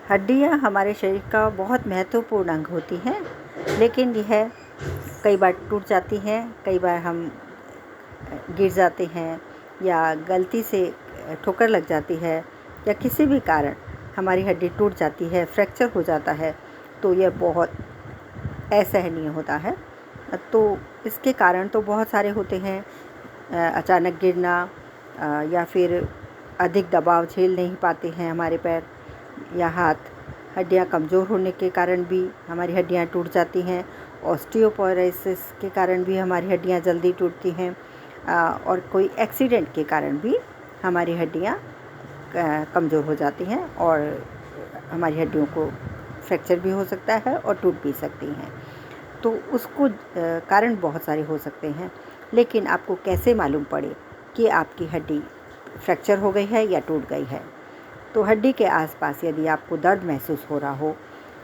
हड्डियाँ हमारे शरीर का बहुत महत्वपूर्ण अंग होती हैं, लेकिन यह कई बार टूट जाती हैं, कई बार हम गिर जाते हैं या गलती से ठोकर लग जाती है या किसी भी कारण हमारी हड्डी टूट जाती है, फ्रैक्चर हो जाता है, तो यह बहुत असहनीय होता है। तो इसके कारण तो बहुत सारे होते हैं। अचानक गिरना या फिर अधिक दबाव झेल नहीं पाते हैं हमारे पैर या हाथ। हड्डियाँ कमज़ोर होने के कारण भी हमारी हड्डियाँ टूट जाती हैं। ऑस्टियोपोरोसिस के कारण भी हमारी हड्डियाँ जल्दी टूटती हैं और कोई एक्सीडेंट के कारण भी हमारी हड्डियाँ कमज़ोर हो जाती हैं और हमारी हड्डियों को फ्रैक्चर भी हो सकता है और टूट भी सकती हैं। तो उसको कारण बहुत सारे हो सकते हैं, लेकिन आपको कैसे मालूम पड़े कि आपकी हड्डी फ्रैक्चर हो गई है या टूट गई है? तो हड्डी के आसपास यदि आपको दर्द महसूस हो रहा हो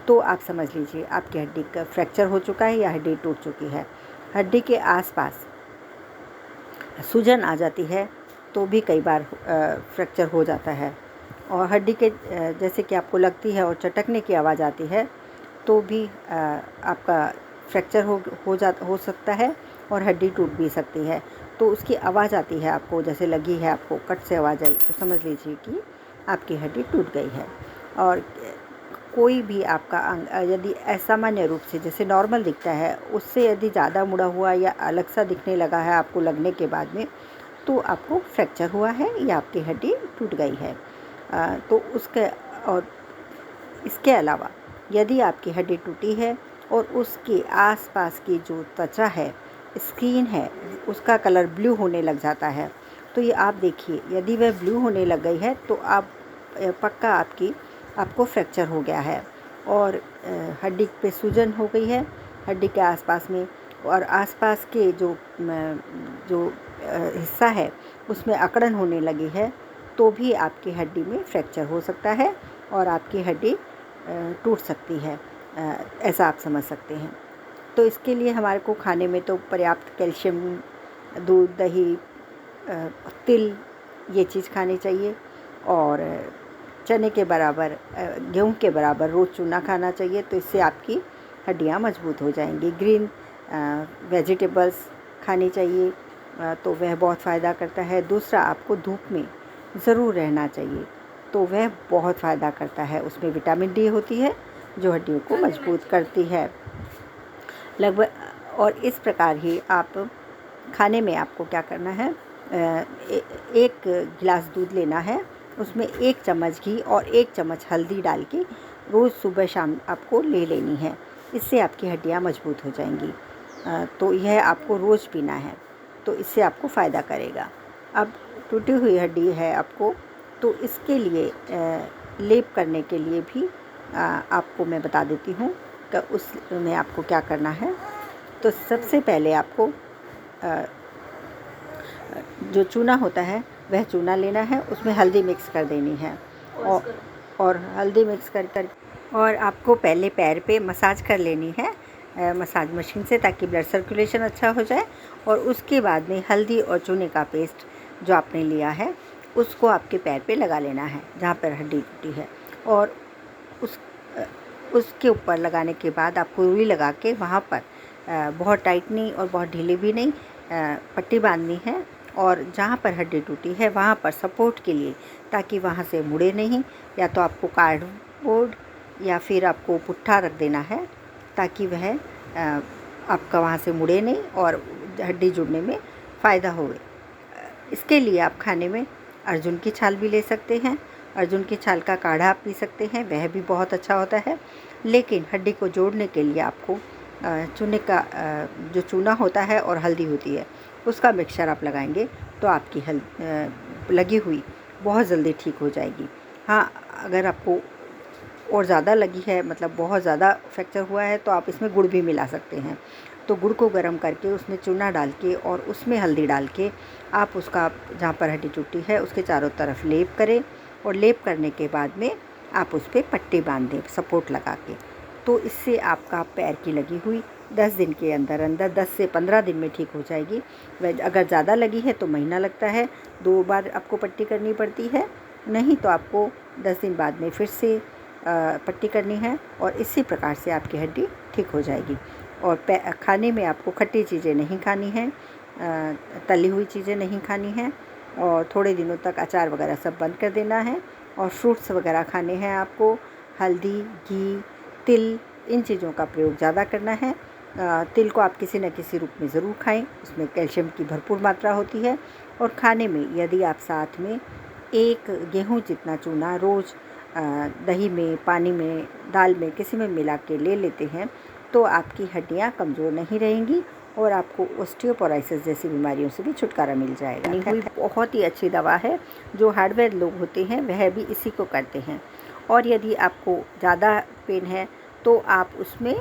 तो आप समझ लीजिए आपकी हड्डी का फ्रैक्चर हो चुका है या हड्डी टूट चुकी है। हड्डी के आसपास सूजन आ जाती है तो भी कई बार फ्रैक्चर हो जाता है। और हड्डी के जैसे कि आपको लगती है और चटकने की आवाज़ आती है तो भी आपका फ्रैक्चर हो सकता है और हड्डी टूट भी सकती है। तो उसकी आवाज़ आती है आपको, जैसे लगी है आपको कट से आवाज़ आई, तो समझ लीजिए कि आपकी हड्डी टूट गई है। और कोई भी आपका अंग यदि असामान्य रूप से जैसे नॉर्मल दिखता है, उससे यदि ज़्यादा मुड़ा हुआ या अलग सा दिखने लगा है आपको लगने के बाद में, तो आपको फ्रैक्चर हुआ है या आपकी हड्डी टूट गई है। तो और इसके अलावा यदि आपकी हड्डी टूटी है और उसके आसपास की जो त्वचा है, स्किन है, उसका कलर ब्लू होने लग जाता है, तो ये आप देखिए, यदि वह ब्लू होने लग गई है तो आप पक्का आपको फ्रैक्चर हो गया है और हड्डी पे सूजन हो गई है हड्डी के आसपास में, और आसपास के जो हिस्सा है उसमें अकड़न होने लगी है, तो भी आपकी हड्डी में फ्रैक्चर हो सकता है और आपकी हड्डी टूट सकती है। ऐसा आप समझ सकते हैं। तो इसके लिए हमारे को खाने में तो पर्याप्त कैल्शियम, दूध, दही, तिल, ये चीज़ खानी चाहिए और चने के बराबर, गेहूं के बराबर रोज़ चूना खाना चाहिए। तो इससे आपकी हड्डियां मजबूत हो जाएंगी। ग्रीन वेजिटेबल्स खानी चाहिए, तो वह बहुत फ़ायदा करता है। दूसरा, आपको धूप में ज़रूर रहना चाहिए, तो वह बहुत फ़ायदा करता है। उसमें विटामिन डी होती है जो हड्डियों को मजबूत करती है लगभग। और इस प्रकार ही आप खाने में आपको क्या करना है, एक गिलास दूध लेना है, उसमें 1 चम्मच घी और 1 चम्मच हल्दी डाल के रोज़ सुबह शाम आपको ले लेनी है। इससे आपकी हड्डियाँ मजबूत हो जाएंगी। तो यह आपको रोज़ पीना है, तो इससे आपको फ़ायदा करेगा। अब टूटी हुई हड्डी है आपको, तो इसके लिए लेप करने के लिए भी आपको मैं बता देती हूँ कि उसमें आपको क्या करना है। तो सबसे पहले आपको जो चूना होता है वह चूना लेना है, उसमें हल्दी मिक्स कर देनी है और हल्दी मिक्स कर और आपको पहले पैर पे मसाज कर लेनी है मसाज मशीन से, ताकि ब्लड सर्कुलेशन अच्छा हो जाए। और उसके बाद में हल्दी और चूने का पेस्ट जो आपने लिया है उसको आपके पैर पे लगा लेना है जहाँ पर हड्डी टूटी है। और उसके ऊपर लगाने के बाद आपको रुई लगा के वहाँ पर बहुत टाइट नहीं और बहुत ढीली भी नहीं, पट्टी बांधनी है। और जहाँ पर हड्डी टूटी है वहाँ पर सपोर्ट के लिए, ताकि वहाँ से मुड़े नहीं, या तो आपको कार्डबोर्ड या फिर आपको पुट्ठा रख देना है, ताकि वह आपका वहाँ से मुड़े नहीं और हड्डी जुड़ने में फ़ायदा हो। इसके लिए आप खाने में अर्जुन की छाल भी ले सकते हैं। अर्जुन की छाल का काढ़ा आप पी सकते हैं, वह भी बहुत अच्छा होता है। लेकिन हड्डी को जोड़ने के लिए आपको चूने का जो चूना होता है और हल्दी होती है उसका मिक्सचर आप लगाएंगे तो आपकी लगी हुई बहुत जल्दी ठीक हो जाएगी। हाँ, अगर आपको और ज़्यादा लगी है, मतलब बहुत ज़्यादा फ्रैक्चर हुआ है, तो आप इसमें गुड़ भी मिला सकते हैं। तो गुड़ को गर्म करके उसमें चूना डाल के और उसमें हल्दी डाल के आप उसका जहाँ पर हड्डी टूटी है उसके चारों तरफ लेप करें, और लेप करने के बाद में आप उस पर पट्टी बांध दें सपोर्ट लगा के। तो इससे आपका पैर की लगी हुई 10 दिन के अंदर 10 से 15 दिन में ठीक हो जाएगी। अगर ज़्यादा लगी है तो महीना लगता है, 2 बार आपको पट्टी करनी पड़ती है। नहीं तो आपको 10 दिन बाद में फिर से पट्टी करनी है और इसी प्रकार से आपकी हड्डी ठीक हो जाएगी। और खाने में आपको खट्टी चीज़ें नहीं खानी हैं, तली हुई चीज़ें नहीं खानी हैं, और थोड़े दिनों तक अचार वगैरह सब बंद कर देना है। और फ्रूट्स वगैरह खाने हैं आपको। हल्दी, घी, तिल, इन चीज़ों का प्रयोग ज़्यादा करना है। तिल को आप किसी न किसी रूप में ज़रूर खाएं, उसमें कैल्शियम की भरपूर मात्रा होती है। और खाने में यदि आप साथ में 1 गेहूँ जितना चूना रोज़ दही में, पानी में, दाल में, किसी में मिला के ले लेते हैं तो आपकी हड्डियाँ कमज़ोर नहीं रहेंगी और आपको ऑस्टियोपोरोसिस जैसी बीमारियों से भी छुटकारा मिल जाएगा। बनी हुई बहुत ही अच्छी दवा है, जो हार्डवेयर लोग होते हैं वह भी इसी को करते हैं। और यदि आपको ज़्यादा पेन है तो आप उसमें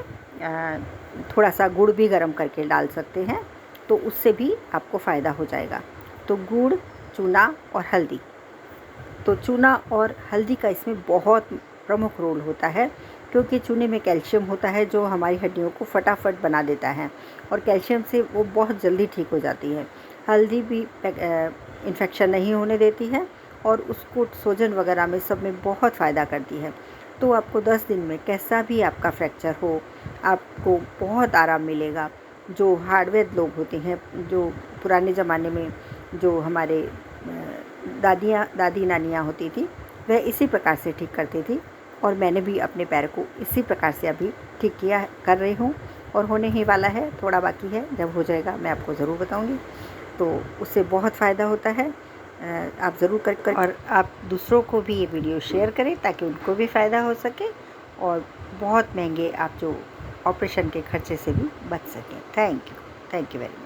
थोड़ा सा गुड़ भी गर्म करके डाल सकते हैं, तो उससे भी आपको फ़ायदा हो जाएगा। तो गुड़, चूना और हल्दी, तो चूना और हल्दी का इसमें बहुत प्रमुख रोल होता है, क्योंकि चूने में कैल्शियम होता है जो हमारी हड्डियों को फटाफट बना देता है और कैल्शियम से वो बहुत जल्दी ठीक हो जाती है। हल्दी भी इन्फेक्शन नहीं होने देती है और उसको सूजन वगैरह में सब में बहुत फ़ायदा करती है। तो आपको 10 दिन में कैसा भी आपका फ्रैक्चर हो, आपको बहुत आराम मिलेगा। जो हार्डवेयर लोग होते हैं, जो पुराने ज़माने में जो हमारे दादी नानियाँ होती थी, वह इसी प्रकार से ठीक करती थी। और मैंने भी अपने पैर को इसी प्रकार से अभी ठीक कर रही हूँ और होने ही वाला है, थोड़ा बाकी है। जब हो जाएगा मैं आपको ज़रूर बताऊँगी। तो उससे बहुत फ़ायदा होता है, आप ज़रूर कर और आप दूसरों को भी ये वीडियो शेयर करें ताकि उनको भी फ़ायदा हो सके और बहुत महंगे आप जो ऑपरेशन के खर्चे से भी बच सकें। Thank you very much.